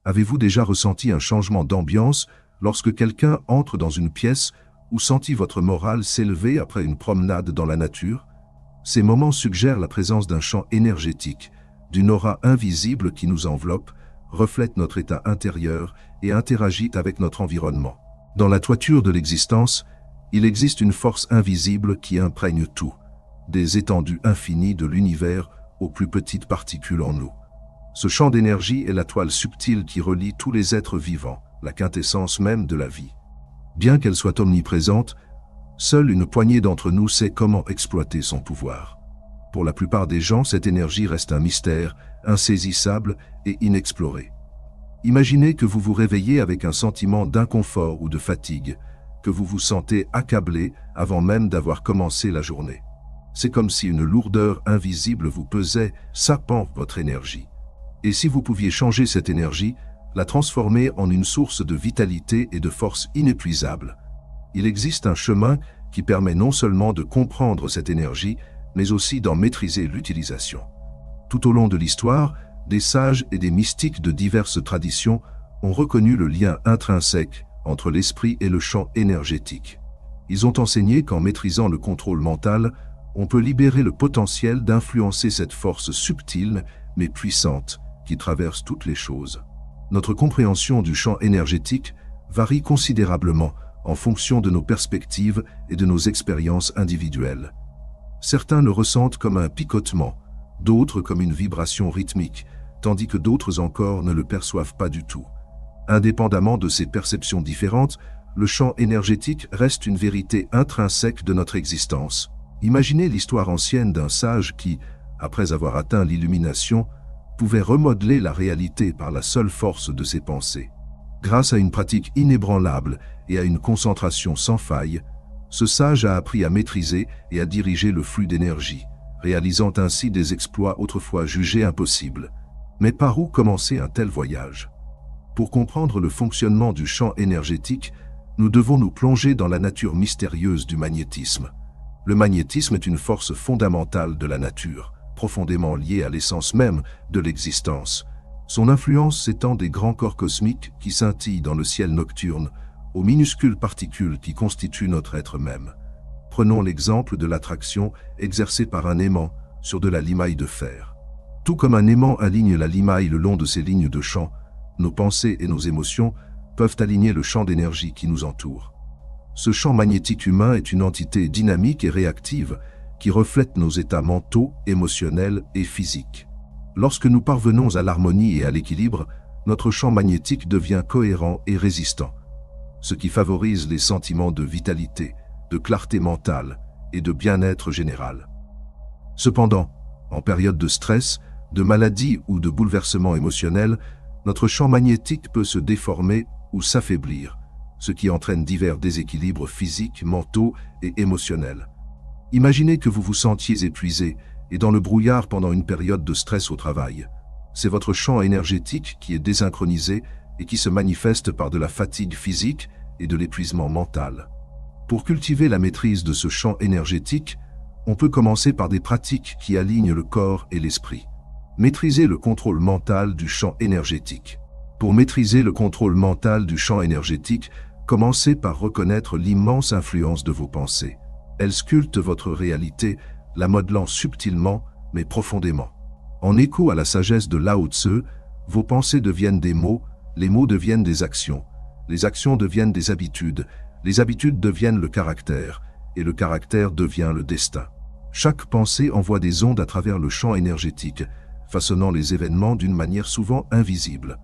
Avez-vous déjà ressenti un changement d'ambiance lorsque quelqu'un entre dans une pièce ou senti votre morale s'élever après une promenade dans la nature? Ces moments suggèrent la présence d'un champ énergétique, d'une aura invisible qui nous enveloppe, reflète notre état intérieur et interagit avec notre environnement. Dans la toiture de l'existence, il existe une force invisible qui imprègne tout, des étendues infinies de l'univers aux plus petites particules en nous. Ce champ d'énergie est la toile subtile qui relie tous les êtres vivants, la quintessence même de la vie. Bien qu'elle soit omniprésente, seule une poignée d'entre nous sait comment exploiter son pouvoir. Pour la plupart des gens, cette énergie reste un mystère, insaisissable et inexploré. Imaginez que vous vous réveillez avec un sentiment d'inconfort ou de fatigue, que vous vous sentez accablé avant même d'avoir commencé la journée. C'est comme si une lourdeur invisible vous pesait, sapant votre énergie. Et si vous pouviez changer cette énergie, la transformer en une source de vitalité et de force inépuisable? Il existe un chemin qui permet non seulement de comprendre cette énergie, mais aussi d'en maîtriser l'utilisation. Tout au long de l'histoire, des sages et des mystiques de diverses traditions ont reconnu le lien intrinsèque entre l'esprit et le champ énergétique. Ils ont enseigné qu'en maîtrisant le contrôle mental, on peut libérer le potentiel d'influencer cette force subtile mais puissante qui traverse toutes les choses. Notre compréhension du champ énergétique varie considérablement en fonction de nos perspectives et de nos expériences individuelles. Certains le ressentent comme un picotement, d'autres comme une vibration rythmique, tandis que d'autres encore ne le perçoivent pas du tout. Indépendamment de ces perceptions différentes, le champ énergétique reste une vérité intrinsèque de notre existence. Imaginez l'histoire ancienne d'un sage qui, après avoir atteint l'illumination, pouvait remodeler la réalité par la seule force de ses pensées. Grâce à une pratique inébranlable et à une concentration sans faille, ce sage a appris à maîtriser et à diriger le flux d'énergie, réalisant ainsi des exploits autrefois jugés impossibles. Mais par où commencer un tel voyage? Pour comprendre le fonctionnement du champ énergétique, nous devons nous plonger dans la nature mystérieuse du magnétisme. Le magnétisme est une force fondamentale de la nature, profondément liée à l'essence même de l'existence. Son influence s'étend des grands corps cosmiques qui scintillent dans le ciel nocturne, aux minuscules particules qui constituent notre être même. Prenons l'exemple de l'attraction exercée par un aimant sur de la limaille de fer. Tout comme un aimant aligne la limaille le long de ses lignes de champ, nos pensées et nos émotions peuvent aligner le champ d'énergie qui nous entoure. Ce champ magnétique humain est une entité dynamique et réactive qui reflète nos états mentaux, émotionnels et physiques. Lorsque nous parvenons à l'harmonie et à l'équilibre, notre champ magnétique devient cohérent et résistant, ce qui favorise les sentiments de vitalité, de clarté mentale et de bien-être général. Cependant, en période de stress, de maladie ou de bouleversement émotionnel, notre champ magnétique peut se déformer ou s'affaiblir, ce qui entraîne divers déséquilibres physiques, mentaux et émotionnels. Imaginez que vous vous sentiez épuisé et dans le brouillard pendant une période de stress au travail. C'est votre champ énergétique qui est désynchronisé et qui se manifeste par de la fatigue physique et de l'épuisement mental. Pour cultiver la maîtrise de ce champ énergétique, on peut commencer par des pratiques qui alignent le corps et l'esprit. Maîtriser le contrôle mental du champ énergétique. Pour maîtriser le contrôle mental du champ énergétique, commencez par reconnaître l'immense influence de vos pensées. Elles sculptent votre réalité, la modelant subtilement mais profondément. En écho à la sagesse de Lao Tse, vos pensées deviennent des mots, les mots deviennent des actions, les actions deviennent des habitudes, les habitudes deviennent le caractère, et le caractère devient le destin. Chaque pensée envoie des ondes à travers le champ énergétique, façonnant les événements d'une manière souvent invisible.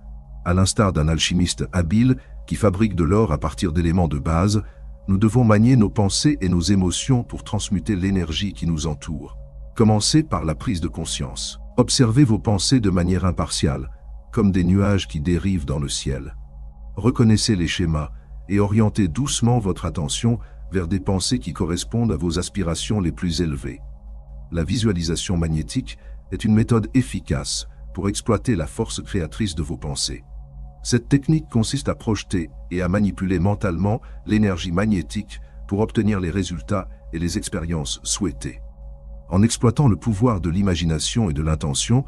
À l'instar d'un alchimiste habile qui fabrique de l'or à partir d'éléments de base, nous devons manier nos pensées et nos émotions pour transmuter l'énergie qui nous entoure. Commencez par la prise de conscience. Observez vos pensées de manière impartiale, comme des nuages qui dérivent dans le ciel. Reconnaissez les schémas et orientez doucement votre attention vers des pensées qui correspondent à vos aspirations les plus élevées. La visualisation magnétique est une méthode efficace pour exploiter la force créatrice de vos pensées. Cette technique consiste à projeter et à manipuler mentalement l'énergie magnétique pour obtenir les résultats et les expériences souhaitées. En exploitant le pouvoir de l'imagination et de l'intention,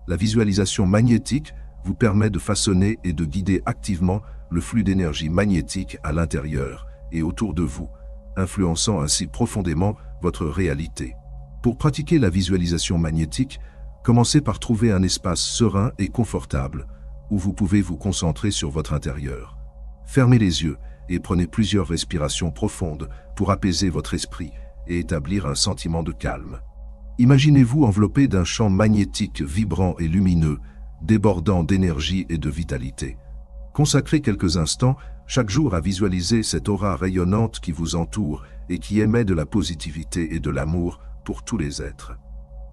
la visualisation magnétique vous permet de façonner et de guider activement le flux d'énergie magnétique à l'intérieur et autour de vous, influençant ainsi profondément votre réalité. Pour pratiquer la visualisation magnétique, commencez par trouver un espace serein et confortable, où vous pouvez vous concentrer sur votre intérieur. Fermez les yeux et prenez plusieurs respirations profondes pour apaiser votre esprit et établir un sentiment de calme. Imaginez-vous enveloppé d'un champ magnétique vibrant et lumineux, débordant d'énergie et de vitalité. Consacrez quelques instants chaque jour à visualiser cette aura rayonnante qui vous entoure et qui émet de la positivité et de l'amour pour tous les êtres.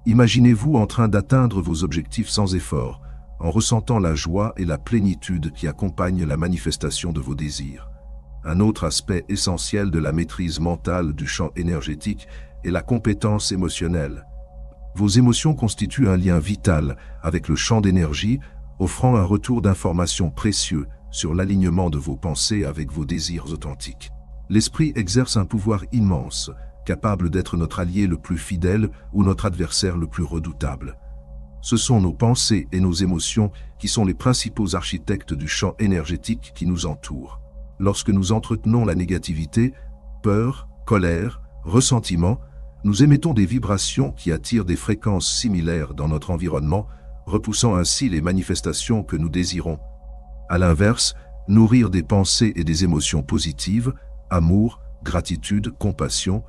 Imaginez-vous en train d'atteindre vos objectifs sans effort, en ressentant la joie et la plénitude qui accompagnent la manifestation de vos désirs. Un autre aspect essentiel de la maîtrise mentale du champ énergétique est la compétence émotionnelle. Vos émotions constituent un lien vital avec le champ d'énergie, offrant un retour d'informations précieux sur l'alignement de vos pensées avec vos désirs authentiques. L'esprit exerce un pouvoir immense, capable d'être notre allié le plus fidèle ou notre adversaire le plus redoutable. Ce sont nos pensées et nos émotions qui sont les principaux architectes du champ énergétique qui nous entoure. Lorsque nous entretenons la négativité, peur, colère, ressentiment, nous émettons des vibrations qui attirent des fréquences similaires dans notre environnement, repoussant ainsi les manifestations que nous désirons. À l'inverse, nourrir des pensées et des émotions positives, amour, gratitude, compassion,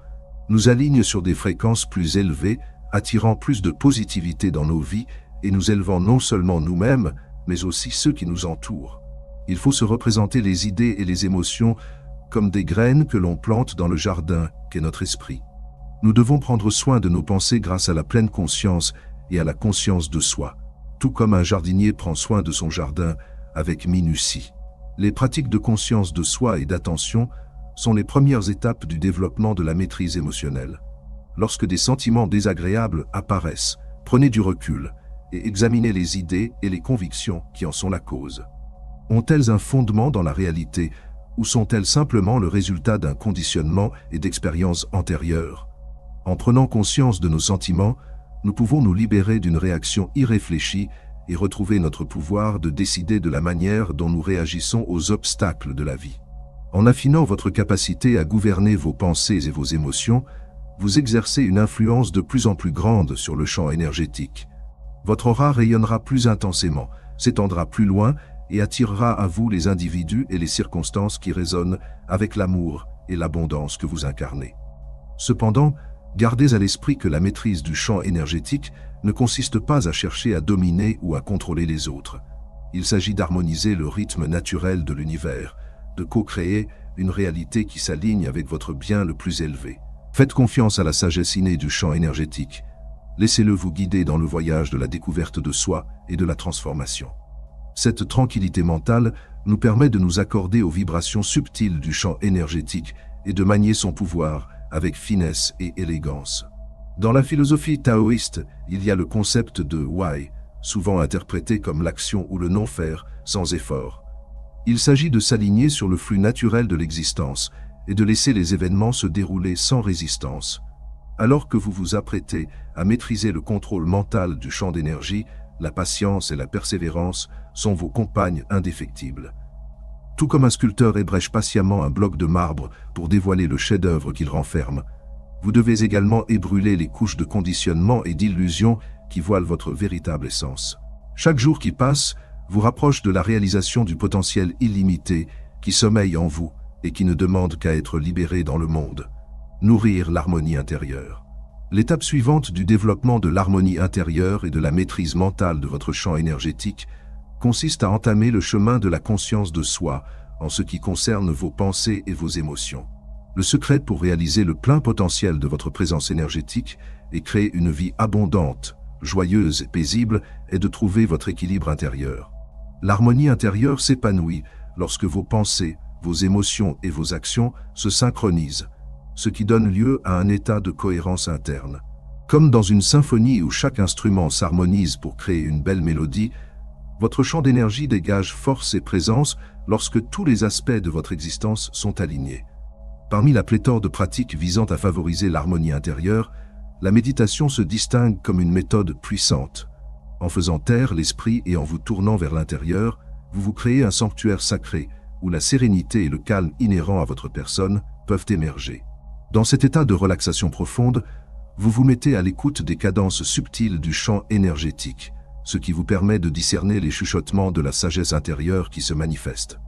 nous aligne sur des fréquences plus élevées, attirant plus de positivité dans nos vies et nous élevant non seulement nous-mêmes, mais aussi ceux qui nous entourent. Il faut se représenter les idées et les émotions comme des graines que l'on plante dans le jardin qu'est notre esprit. Nous devons prendre soin de nos pensées grâce à la pleine conscience et à la conscience de soi, tout comme un jardinier prend soin de son jardin avec minutie. Les pratiques de conscience de soi et d'attention sont les premières étapes du développement de la maîtrise émotionnelle. Lorsque des sentiments désagréables apparaissent, prenez du recul et examinez les idées et les convictions qui en sont la cause. Ont-elles un fondement dans la réalité ou sont-elles simplement le résultat d'un conditionnement et d'expériences antérieures? En prenant conscience de nos sentiments, nous pouvons nous libérer d'une réaction irréfléchie et retrouver notre pouvoir de décider de la manière dont nous réagissons aux obstacles de la vie. En affinant votre capacité à gouverner vos pensées et vos émotions, vous exercez une influence de plus en plus grande sur le champ énergétique. Votre aura rayonnera plus intensément, s'étendra plus loin et attirera à vous les individus et les circonstances qui résonnent avec l'amour et l'abondance que vous incarnez. Cependant, gardez à l'esprit que la maîtrise du champ énergétique ne consiste pas à chercher à dominer ou à contrôler les autres. Il s'agit d'harmoniser le rythme naturel de l'univers, de co-créer une réalité qui s'aligne avec votre bien le plus élevé. Faites confiance à la sagesse innée du champ énergétique. Laissez-le vous guider dans le voyage de la découverte de soi et de la transformation. Cette tranquillité mentale nous permet de nous accorder aux vibrations subtiles du champ énergétique et de manier son pouvoir avec finesse et élégance. Dans la philosophie taoïste, il y a le concept de Wai, souvent interprété comme l'action ou le non-faire sans effort. Il s'agit de s'aligner sur le flux naturel de l'existence et de laisser les événements se dérouler sans résistance. Alors que vous vous apprêtez à maîtriser le contrôle mental du champ d'énergie, la patience et la persévérance sont vos compagnes indéfectibles. Tout comme un sculpteur ébrèche patiemment un bloc de marbre pour dévoiler le chef-d'œuvre qu'il renferme, vous devez également ébruler les couches de conditionnement et d'illusion qui voilent votre véritable essence. Chaque jour qui passe vous rapproche de la réalisation du potentiel illimité qui sommeille en vous et qui ne demande qu'à être libéré dans le monde. Nourrir l'harmonie intérieure. L'étape suivante du développement de l'harmonie intérieure et de la maîtrise mentale de votre champ énergétique consiste à entamer le chemin de la conscience de soi en ce qui concerne vos pensées et vos émotions. Le secret pour réaliser le plein potentiel de votre présence énergétique et créer une vie abondante, joyeuse et paisible est de trouver votre équilibre intérieur. L'harmonie intérieure s'épanouit lorsque vos pensées, vos émotions et vos actions se synchronisent, ce qui donne lieu à un état de cohérence interne. Comme dans une symphonie où chaque instrument s'harmonise pour créer une belle mélodie, votre champ d'énergie dégage force et présence lorsque tous les aspects de votre existence sont alignés. Parmi la pléthore de pratiques visant à favoriser l'harmonie intérieure, la méditation se distingue comme une méthode puissante. En faisant taire l'esprit et en vous tournant vers l'intérieur, vous vous créez un sanctuaire sacré où la sérénité et le calme inhérents à votre personne peuvent émerger. Dans cet état de relaxation profonde, vous vous mettez à l'écoute des cadences subtiles du champ énergétique, ce qui vous permet de discerner les chuchotements de la sagesse intérieure qui se manifestent.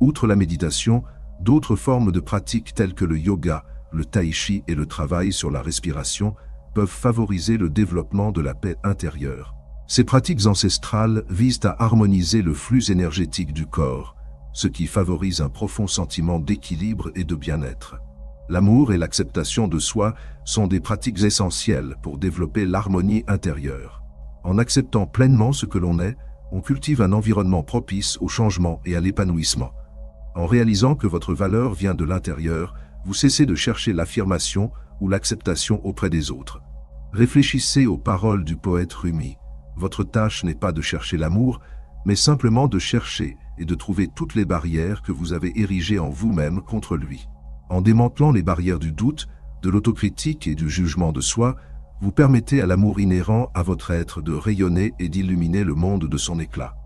Outre la méditation, d'autres formes de pratiques telles que le yoga, le tai chi et le travail sur la respiration peuvent favoriser le développement de la paix intérieure. Ces pratiques ancestrales visent à harmoniser le flux énergétique du corps, ce qui favorise un profond sentiment d'équilibre et de bien-être. L'amour et l'acceptation de soi sont des pratiques essentielles pour développer l'harmonie intérieure. En acceptant pleinement ce que l'on est, on cultive un environnement propice au changement et à l'épanouissement. En réalisant que votre valeur vient de l'intérieur, vous cessez de chercher l'affirmation ou l'acceptation auprès des autres. Réfléchissez aux paroles du poète Rumi. Votre tâche n'est pas de chercher l'amour, mais simplement de chercher et de trouver toutes les barrières que vous avez érigées en vous-même contre lui. En démantelant les barrières du doute, de l'autocritique et du jugement de soi, vous permettez à l'amour inhérent à votre être de rayonner et d'illuminer le monde de son éclat.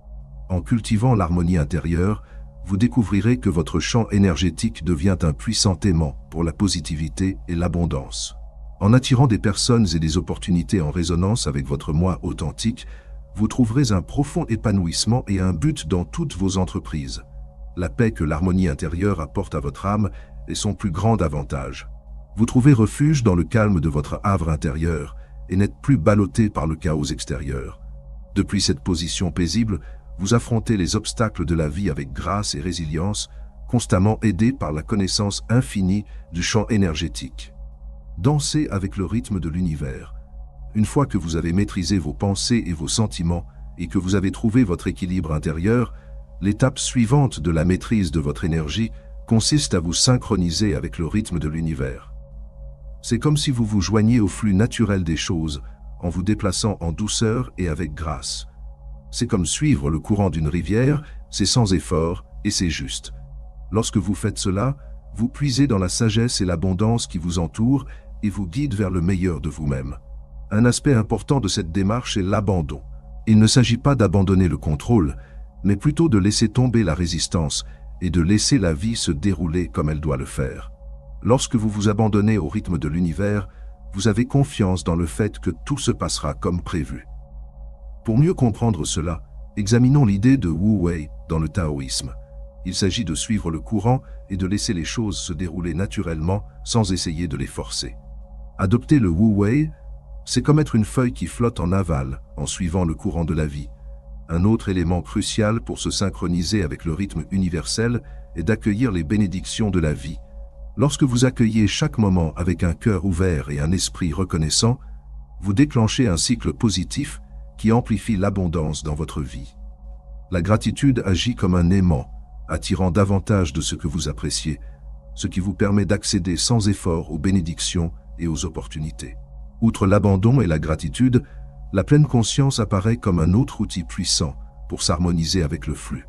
En cultivant l'harmonie intérieure, vous découvrirez que votre champ énergétique devient un puissant aimant pour la positivité et l'abondance. En attirant des personnes et des opportunités en résonance avec votre moi authentique, vous trouverez un profond épanouissement et un but dans toutes vos entreprises. La paix que l'harmonie intérieure apporte à votre âme est son plus grand avantage. Vous trouvez refuge dans le calme de votre havre intérieur et n'êtes plus ballotté par le chaos extérieur. Depuis cette position paisible, vous affrontez les obstacles de la vie avec grâce et résilience, constamment aidé par la connaissance infinie du champ énergétique. Dansez avec le rythme de l'univers. Une fois que vous avez maîtrisé vos pensées et vos sentiments et que vous avez trouvé votre équilibre intérieur, l'étape suivante de la maîtrise de votre énergie consiste à vous synchroniser avec le rythme de l'univers. C'est comme si vous vous joigniez au flux naturel des choses, en vous déplaçant en douceur et avec grâce. C'est comme suivre le courant d'une rivière, c'est sans effort et c'est juste. Lorsque vous faites cela, vous puisez dans la sagesse et l'abondance qui vous entourent et vous guident vers le meilleur de vous-même. Un aspect important de cette démarche est l'abandon. Il ne s'agit pas d'abandonner le contrôle, mais plutôt de laisser tomber la résistance et de laisser la vie se dérouler comme elle doit le faire. Lorsque vous vous abandonnez au rythme de l'univers, vous avez confiance dans le fait que tout se passera comme prévu. Pour mieux comprendre cela, examinons l'idée de Wu Wei dans le taoïsme. Il s'agit de suivre le courant et de laisser les choses se dérouler naturellement sans essayer de les forcer. Adopter le Wu Wei, c'est comme être une feuille qui flotte en aval en suivant le courant de la vie. Un autre élément crucial pour se synchroniser avec le rythme universel est d'accueillir les bénédictions de la vie. Lorsque vous accueillez chaque moment avec un cœur ouvert et un esprit reconnaissant, vous déclenchez un cycle positif qui amplifie l'abondance dans votre vie. La gratitude agit comme un aimant, attirant davantage de ce que vous appréciez, ce qui vous permet d'accéder sans effort aux bénédictions et aux opportunités. Outre l'abandon et la gratitude, la pleine conscience apparaît comme un autre outil puissant pour s'harmoniser avec le flux.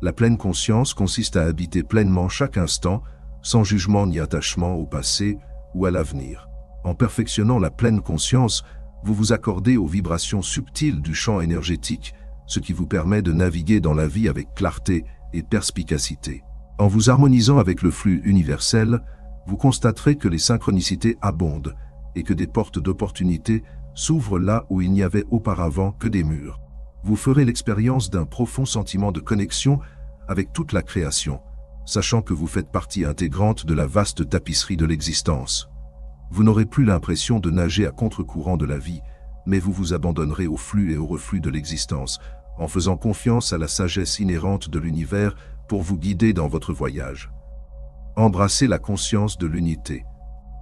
La pleine conscience consiste à habiter pleinement chaque instant, sans jugement ni attachement au passé ou à l'avenir. En perfectionnant la pleine conscience, vous vous accordez aux vibrations subtiles du champ énergétique, ce qui vous permet de naviguer dans la vie avec clarté et perspicacité. En vous harmonisant avec le flux universel, vous constaterez que les synchronicités abondent et que des portes d'opportunités s'ouvrent là où il n'y avait auparavant que des murs. Vous ferez l'expérience d'un profond sentiment de connexion avec toute la création, sachant que vous faites partie intégrante de la vaste tapisserie de l'existence. Vous n'aurez plus l'impression de nager à contre-courant de la vie, mais vous vous abandonnerez au flux et au reflux de l'existence, en faisant confiance à la sagesse inhérente de l'univers pour vous guider dans votre voyage. Embrassez la conscience de l'unité.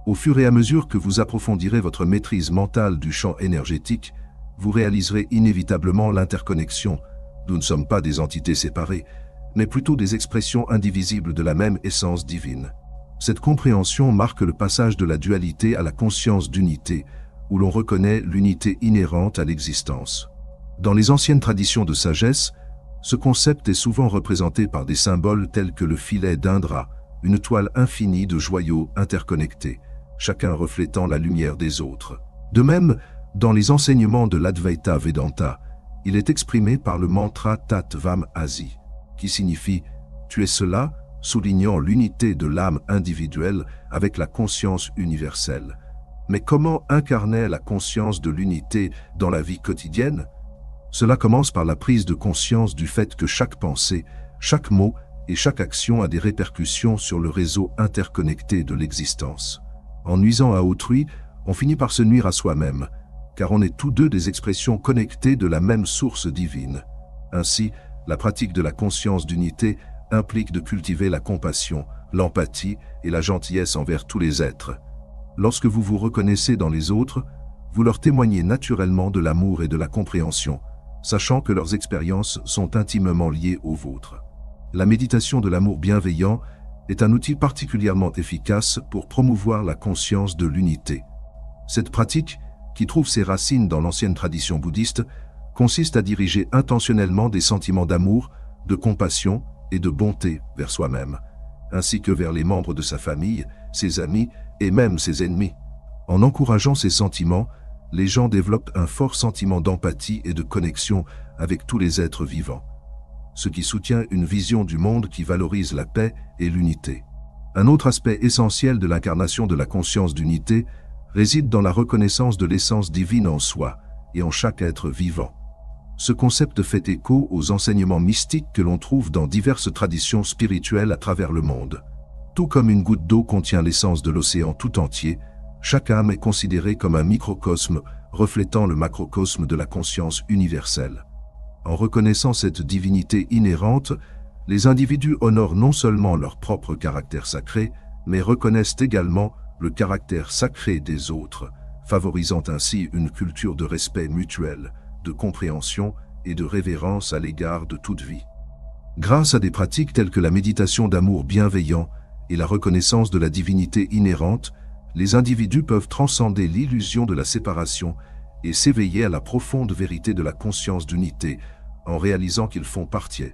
Au fur et à mesure que vous approfondirez votre maîtrise mentale du champ énergétique, vous réaliserez inévitablement l'interconnexion. Nous ne sommes pas des entités séparées, mais plutôt des expressions indivisibles de la même essence divine. Cette compréhension marque le passage de la dualité à la conscience d'unité, où l'on reconnaît l'unité inhérente à l'existence. Dans les anciennes traditions de sagesse, ce concept est souvent représenté par des symboles tels que le filet d'Indra, une toile infinie de joyaux interconnectés, chacun reflétant la lumière des autres. De même, dans les enseignements de l'Advaita Vedanta, Il est exprimé par le mantra Tattvam Asi, qui signifie « Tu es cela », soulignant l'unité de l'âme individuelle avec la conscience universelle. Mais comment incarner la conscience de l'unité dans la vie quotidienne? Cela commence par la prise de conscience du fait que chaque pensée, chaque mot et chaque action a des répercussions sur le réseau interconnecté de l'existence. En nuisant à autrui, on finit par se nuire à soi-même, car on est tous deux des expressions connectées de la même source divine. Ainsi, la pratique de la conscience d'unité implique de cultiver la compassion, l'empathie et la gentillesse envers tous les êtres. Lorsque vous vous reconnaissez dans les autres, vous leur témoignez naturellement de l'amour et de la compréhension, sachant que leurs expériences sont intimement liées aux vôtres. La méditation de l'amour bienveillant est un outil particulièrement efficace pour promouvoir la conscience de l'unité. Cette pratique, qui trouve ses racines dans l'ancienne tradition bouddhiste, consiste à diriger intentionnellement des sentiments d'amour, de compassion et de bonté vers soi-même, ainsi que vers les membres de sa famille, ses amis et même ses ennemis. En encourageant ces sentiments, les gens développent un fort sentiment d'empathie et de connexion avec tous les êtres vivants, ce qui soutient une vision du monde qui valorise la paix et l'unité. Un autre aspect essentiel de l'incarnation de la conscience d'unité réside dans la reconnaissance de l'essence divine en soi et en chaque être vivant. Ce concept fait écho aux enseignements mystiques que l'on trouve dans diverses traditions spirituelles à travers le monde. Tout comme une goutte d'eau contient l'essence de l'océan tout entier, chaque âme est considérée comme un microcosme reflétant le macrocosme de la conscience universelle. En reconnaissant cette divinité inhérente, les individus honorent non seulement leur propre caractère sacré, mais reconnaissent également le caractère sacré des autres, favorisant ainsi une culture de respect mutuel, de compréhension et de révérence à l'égard de toute vie. Grâce à des pratiques telles que la méditation d'amour bienveillant et la reconnaissance de la divinité inhérente, les individus peuvent transcender l'illusion de la séparation et s'éveiller à la profonde vérité de la conscience d'unité, en réalisant qu'ils font partie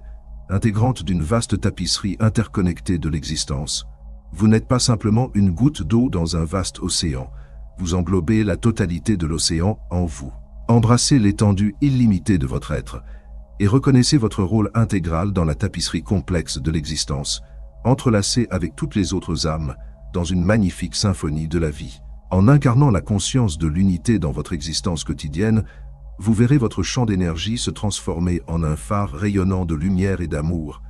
intégrante d'une vaste tapisserie interconnectée de l'existence. Vous n'êtes pas simplement une goutte d'eau dans un vaste océan, vous englobez la totalité de l'océan en vous. Embrassez l'étendue illimitée de votre être et reconnaissez votre rôle intégral dans la tapisserie complexe de l'existence, entrelacée avec toutes les autres âmes dans une magnifique symphonie de la vie. En incarnant la conscience de l'unité dans votre existence quotidienne, vous verrez votre champ d'énergie se transformer en un phare rayonnant de lumière et d'amour,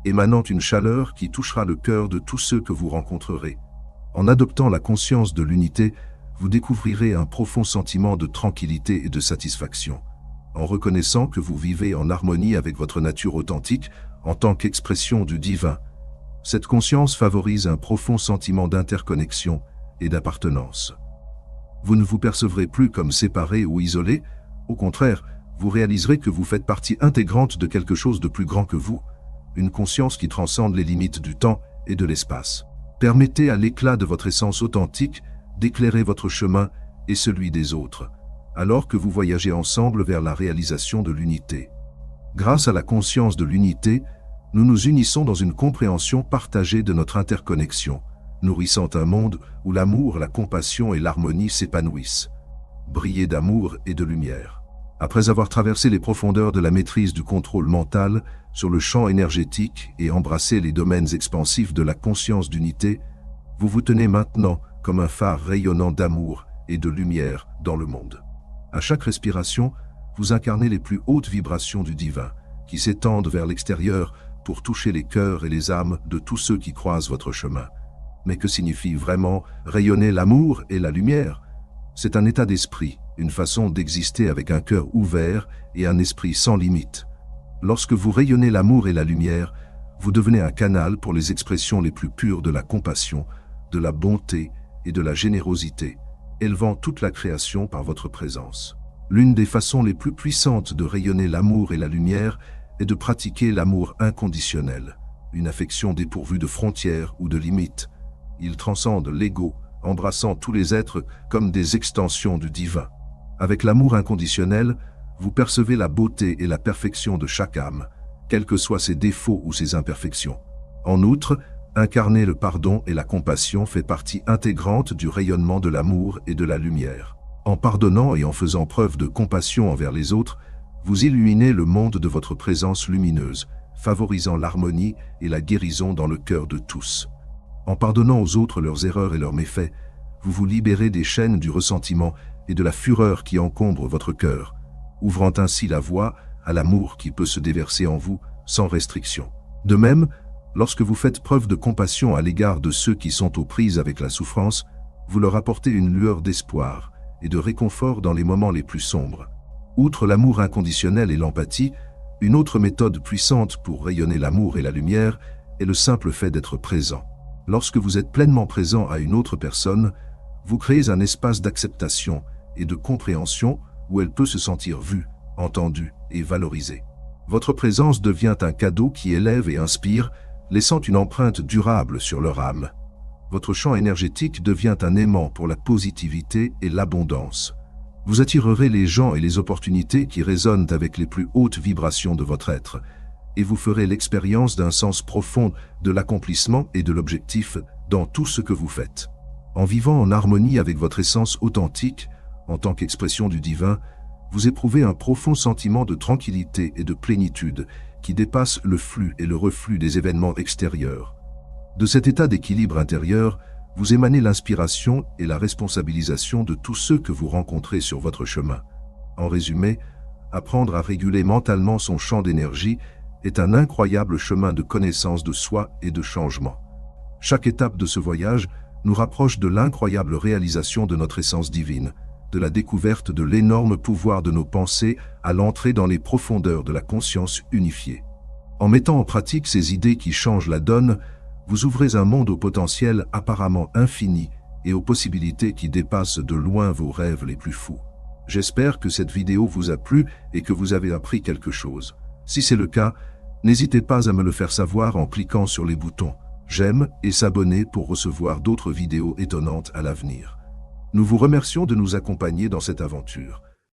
émanant une chaleur qui touchera le cœur de tous ceux que vous rencontrerez. En adoptant la conscience de l'unité, vous découvrirez un profond sentiment de tranquillité et de satisfaction, en reconnaissant que vous vivez en harmonie avec votre nature authentique en tant qu'expression du divin. Cette conscience favorise un profond sentiment d'interconnexion et d'appartenance. Vous ne vous percevrez plus comme séparé ou isolé, au contraire, vous réaliserez que vous faites partie intégrante de quelque chose de plus grand que vous, une conscience qui transcende les limites du temps et de l'espace. Permettez à l'éclat de votre essence authentique d'éclairer votre chemin et celui des autres, alors que vous voyagez ensemble vers la réalisation de l'unité. Grâce à la conscience de l'unité, nous nous unissons dans une compréhension partagée de notre interconnexion, nourrissant un monde où l'amour, la compassion et l'harmonie s'épanouissent. Brillez d'amour et de lumière. Après avoir traversé les profondeurs de la maîtrise du contrôle mental sur le champ énergétique et embrassé les domaines expansifs de la conscience d'unité, vous vous tenez maintenant comme un phare rayonnant d'amour et de lumière dans le monde. À chaque respiration, vous incarnez les plus hautes vibrations du divin, qui s'étendent vers l'extérieur pour toucher les cœurs et les âmes de tous ceux qui croisent votre chemin. Mais que signifie vraiment rayonner l'amour et la lumière? C'est un état d'esprit, une façon d'exister avec un cœur ouvert et un esprit sans limite. Lorsque vous rayonnez l'amour et la lumière, vous devenez un canal pour les expressions les plus pures de la compassion, de la bonté et de la générosité, élevant toute la création par votre présence. L'une des façons les plus puissantes de rayonner l'amour et la lumière est de pratiquer l'amour inconditionnel, une affection dépourvue de frontières ou de limites. Il transcende l'ego, embrassant tous les êtres comme des extensions du divin. Avec l'amour inconditionnel, vous percevez la beauté et la perfection de chaque âme, quels que soient ses défauts ou ses imperfections. En outre, incarner le pardon et la compassion fait partie intégrante du rayonnement de l'amour et de la lumière. En pardonnant et en faisant preuve de compassion envers les autres, Vous illuminez le monde de votre présence lumineuse, favorisant l'harmonie et la guérison dans le cœur de tous. En pardonnant aux autres leurs erreurs et leurs méfaits, vous vous libérez des chaînes du ressentiment et de la fureur qui encombrent votre cœur, ouvrant ainsi la voie à l'amour qui peut se déverser en vous sans restriction. De même, lorsque vous faites preuve de compassion à l'égard de ceux qui sont aux prises avec la souffrance, vous leur apportez une lueur d'espoir et de réconfort dans les moments les plus sombres. Outre l'amour inconditionnel et l'empathie, une autre méthode puissante pour rayonner l'amour et la lumière est le simple fait d'être présent. Lorsque vous êtes pleinement présent à une autre personne, vous créez un espace d'acceptation et de compréhension où elle peut se sentir vue, entendue et valorisée. Votre présence devient un cadeau qui élève et inspire, laissant une empreinte durable sur leur âme. Votre champ énergétique devient un aimant pour la positivité et l'abondance. Vous attirerez les gens et les opportunités qui résonnent avec les plus hautes vibrations de votre être, et vous ferez l'expérience d'un sens profond de l'accomplissement et de l'objectif dans tout ce que vous faites. En vivant en harmonie avec votre essence authentique, en tant qu'expression du divin, vous éprouvez un profond sentiment de tranquillité et de plénitude qui dépasse le flux et le reflux des événements extérieurs. De cet état d'équilibre intérieur, vous émanez l'inspiration et la responsabilisation de tous ceux que vous rencontrez sur votre chemin. En résumé, apprendre à réguler mentalement son champ d'énergie est un incroyable chemin de connaissance de soi et de changement. Chaque étape de ce voyage nous rapproche de l'incroyable réalisation de notre essence divine, de la découverte de l'énorme pouvoir de nos pensées à l'entrée dans les profondeurs de la conscience unifiée. En mettant en pratique ces idées qui changent la donne, vous ouvrez un monde au potentiel apparemment infini et aux possibilités qui dépassent de loin vos rêves les plus fous. J'espère que cette vidéo vous a plu et que vous avez appris quelque chose. Si c'est le cas, n'hésitez pas à me le faire savoir en cliquant sur les boutons « J'aime » et s'abonner pour recevoir d'autres vidéos étonnantes à l'avenir. Nous vous remercions de nous accompagner dans cette aventure.